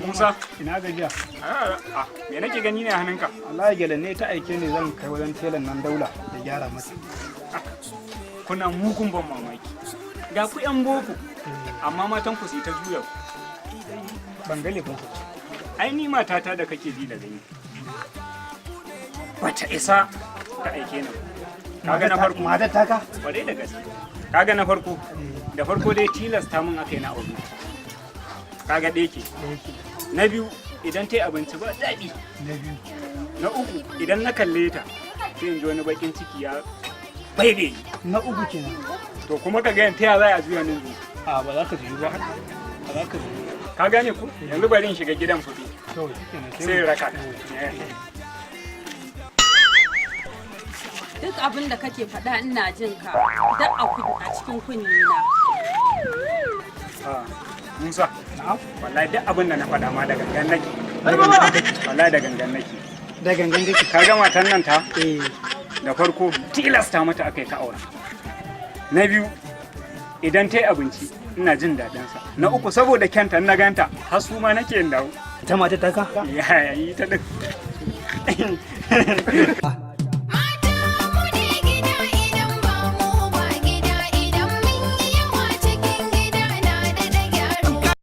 Musa, ina gajiya. Me nake gani ne a hannunka? Allah ya gele ne ta aike ne zan kai wajen telan nan Daula da gyara masa. Kuna mugun ban mamaki. Ga ku yan boko, amma matan ku sai ta juya ku. Ban gale ku. Ai ni matata da kake ji da gani. Bata isa ta aike ni. Kaga na farko. Matar taka? Bare da gaske. Kaga na farko. Da farko dai tilasta mun akai na aure. Kaga ɗaya ke. Na biyu idan ta yi abinci ba daɗi. Na biyu. Na uku idan na kalle ta sai in ji wani bakin ciki ya baibe. Na uku kenan. To kuma ka ga ta ya za a juya nan zuwa. A ba za ka juyu ba. Ba za ka juyu. Ka gane ku? Yanzu bari in shiga gidan fuɗi. To kenan Sai raka. Duk abin da kake faɗa ina jin ka duk a cikin kunnina. Musa, wallahi duk abin da na faɗa ma da gangan nake. Wallahi da gangan nake. Da gangan kake. Ka ga matan nan ta? Da farko tilasta mata akai ka aura. Na biyu idan ta yi abinci ina jin daɗinsa. Na uku saboda kyanta na ganta har su ma nake yin dawo. Ita matar taka? Ya yi ta duk.